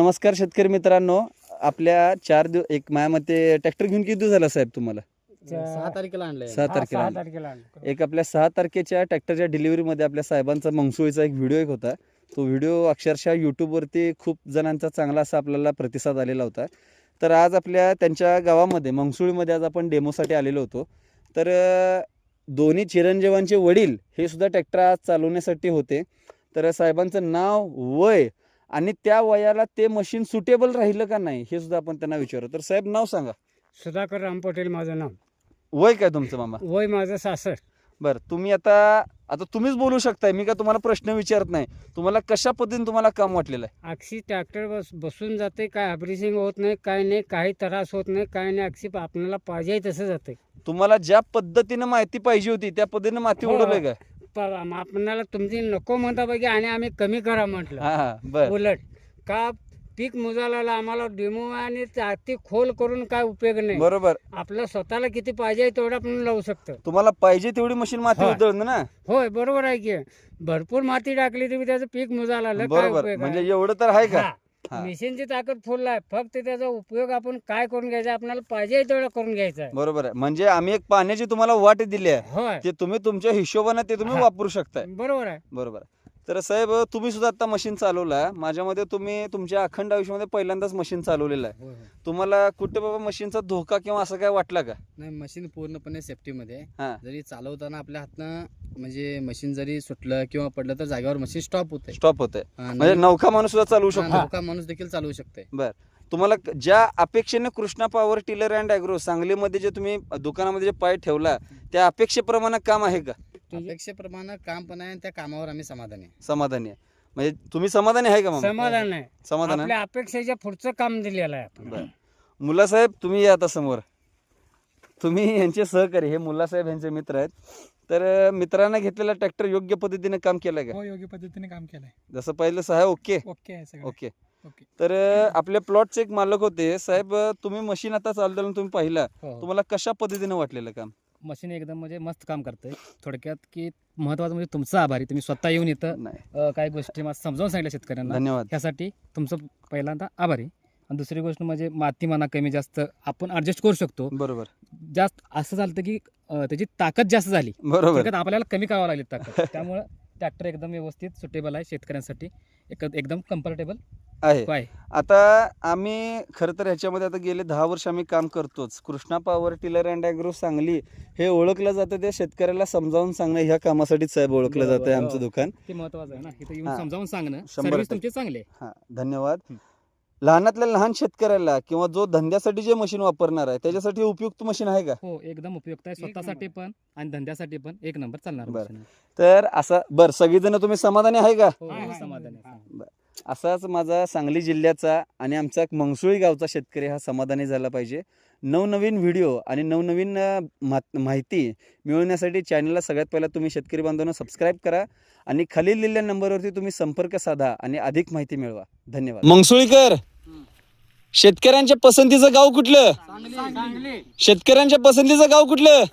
नमस्कार शेतकरी मित्रांनो, आपल्या 4 दिवस एक माझ्यामते ट्रॅक्टर घेऊन किती दिवस झाला साहेब तुम्हाला? 6 तारखेला आणलंय. 6 तारखेला आणलं. एक आपल्या 6 तारखेच्या ट्रॅक्टरच्या डिलिव्हरीमध्ये आपल्या साहेबांचा मंगसुळीचा एक व्हिडिओ होता. तो व्हिडिओ अक्षरशः यूट्यूबवरती खूप जणांचा चांगला असा आपल्याला प्रतिसाद आलेला होता. तर आज आपल्या त्यांच्या गावामध्ये मंगसुळीमध्ये आज आपण डेमोसाठी आलेलो होतो. तर दोन्ही चिरंजीवांचे वडील हे सुद्धा ट्रॅक्टर आज चालवण्यासाठी होते. तर साहेबांचं नाव, वय आणि त्या वयाला ते मशीन सुटेबल राहिलं का नाही हे सुद्धा आपण त्यांना विचारू. तर साहेब नाव सांगा. सुधाकर राम पटेल माझं नाव. वय काय तुमचं मामा? वय माझं 66. बरं, तुम्ही आता तुम्हीच बोलू शकताय, मी का तुम्हाला प्रश्न विचारत नाही. तुम्हाला कशा पद्धतीने तुम्हाला काम वाटलेलं आहे? अक्षी ट्रॅक्टर बसून जाते, काय हायब्रिसिंग होत नाही, काय नाही, काही त्रास होत नाही, काय नाही. अक्षी आपल्याला पाहिजे तसं जाते. तुम्हाला ज्या पद्धतीने माहिती पाहिजे होती त्या पद्धतीने माती हो. उडवलंय का? आपल्याला तुमची नको म्हणता पाहिजे आणि आम्ही कमी करा म्हटलं. हा बर. उलट का पीक मुजाला आम्हाला डेमो आणि ती खोल करून काय उपयोग नाही. बरोबर. आपलं स्वतःला किती पाहिजे तेवढं आपण लावू शकतो. तुम्हाला पाहिजे तेवढी मशीन माती होय. उधळणं ना. होय, बरोबर आहे की. भरपूर माती टाकली तरी त्याचं पीक मुजाला काय बरोबर, उपयोग म्हणजे आहे? एवढं तर आहे का? हा. मशीनची ताकद फुल आहे, फक्त त्याचा उपयोग आपण काय करून घ्यायचा, आपल्याला पाहिजे तेवढं करून घ्यायचा आहे. बरोबर आहे. म्हणजे आम्ही एक पाण्याची तुम्हाला वाट दिली आहे, होय, ते तुम्ही तुमच्या हिशोबाने ते तुम्ही हा. वापरू शकताय. बरोबर आहे. बरोबर. तर साहेब तुम्ही सुद्धा आता मशीन चालवला. माझ्यामध्ये तुम्ही तुमच्या अखंड आयुष्यामध्ये पहिल्यांदाच मशीन चालवलेलं आहे. तुम्हाला कुठे बाबा मशीनचा धोका किंवा असं काय वाटला का? नाही, मशीन पूर्णपणे सेफ्टीमध्ये आहे. हा. जरी चालवताना आपल्या हातनं म्हणजे मशीन जरी सुटलं किंवा पडलं तर जागेवर मशीन स्टॉप होते. स्टॉप होते, म्हणजे नौका माणूस सुद्धा चालवू शकतो. नौका माणूस देखील चालवू शकते. बर, तुम्हाला ज्या अपेक्षेने Krishna power tiller and agro सांगलीमध्ये जे तुम्ही दुकानामध्ये जे पाय ठेवला त्या अपेक्षेप्रमाणे काम आहे का? अपेक्षेप्रमाणे काम पण आहे आणि त्या कामावर आम्ही समाधानी आहे. समाधानी आहे, म्हणजे तुम्ही समाधानी आहे का मामा? समाधान आहे. समाधान आहे. आपल्या अपेक्षेच्या पुढचं काम दिलेलं आहे आपण. बर, मुलासाहेब तुम्ही या आता समोर. तुम्ही यांचे सहकारी, हे मुलासाहेब यांचे मित्र आहेत. तर मित्रांना घेतलेला ट्रॅक्टर योग्य पद्धतीने काम केलंय का? हो, योग्य पद्धतीने काम केलंय. जसं पहिलं सहाय ओके ओके आहे सगळं. ओके. ओके. तर आपल्या प्लॉटचे एक मालक होते साहेब, तुम्ही मशीन आता चालवताना तुम्ही पाहिला, तुम्हाला कशा पद्धतीने वाटलेलं काम? मशीन एकदम म्हणजे मस्त काम करतंय. थोडक्यात की महत्वाचं म्हणजे तुमचं आभारी. तुम्ही स्वतः येऊन इथं नाही, काही गोष्टी मला समजावून सांगितल्या शेतकऱ्यांना. धन्यवाद. त्यासाठी तुमचं पहिल्यांदा आभारी. आणि दुसरी गोष्ट म्हणजे माती म्हणा कमी जास्त आपण ऍडजस्ट करू शकतो. बरोबर जास्त असं झालं की त्याची ताकद जास्त झाली, बरोबर. थोडक्यात आपल्याला कमी करावं लागली ताकद. त्यामुळे ट्रॅक्टर एकदम व्यवस्थित सुटेबल आहे शेतकऱ्यांसाठी, एकदम कम्फर्टेबल आहे. आहे. आता आम्ही खरं तर ह्याच्यामध्ये आता गेले 10 वर्ष आम्ही काम करतोच. Krishna power tiller and agro Sangli हे ओळखलं जातं ते शेतकऱ्याला समजावून सांगणं, ह्या कामासाठीच साहेब ओळखलं बरोबर, जातं हो. आमचं दुकान. ते महत्वाचं आहे ना, इथं हा. येऊन समजावून सांगणं. 100% सर्व्हिस तुमची चांगली आहे. हां, धन्यवाद. लहानातल्या लहान शेतकऱ्याला किंवा जो धंद्यासाठी जे मशीन वापरणार आहे त्याच्यासाठी उपयुक्त मशीन आहे का? हो, एकदम उपयुक्त आहे. स्वतःसाठी पण आणि धंद्यासाठी पण एक नंबर चालणार बरं. मशीन आहे. तर असं बरं, सगळीजण तुम्ही समाधानी आहे का? हो, आहे, हो, आहे. समाधान आहे. असाच माझा सांगली जिल्ह्याचा आणि आमचा मंगसुळी गावचा शेतकरी हा समाधानी झाला पाहिजे. नवनवीन व्हिडिओ आणि नवनवीन माहिती मिळवण्यासाठी चॅनलला सगळ्यात पहिला तुम्ही शेतकरी बांधवांनो सबस्क्राईब करा आणि खालील दिलेल्या नंबरवरती तुम्ही संपर्क साधा आणि अधिक माहिती मिळवा. धन्यवाद. मंगसुळीकर, शेतकऱ्यांच्या पसंतीचं गाव कुठलं? सांगली. शेतकऱ्यांच्या पसंतीचं गाव कुठलं?